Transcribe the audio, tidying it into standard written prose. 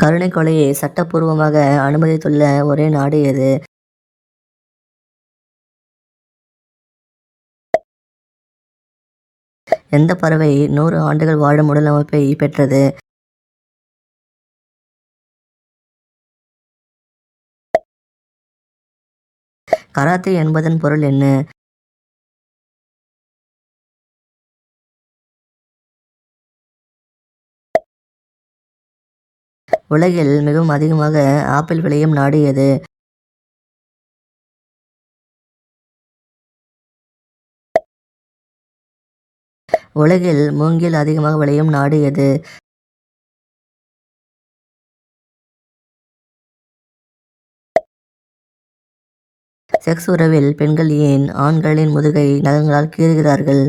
கருணை கொலையை சட்டப்பூர்வமாக அனுமதித்துள்ள ஒரே நாடு எது? எந்த பறவை 100 ஆண்டுகள் வாழும் உடலமைப்பை பெற்றது? கராத்தே என்பதன் பொருள் என்ன? உலகில் மிகவும் அதிகமாக ஆப்பிள் விளையும் நாடு எது? உலகில் மூங்கில் அதிகமாக விளையும் நாடு எது? செக்ஸ் உறவில் பெண்கள் ஏன் ஆண்களின் முதுகை நகங்களால் கீறுகிறார்கள்?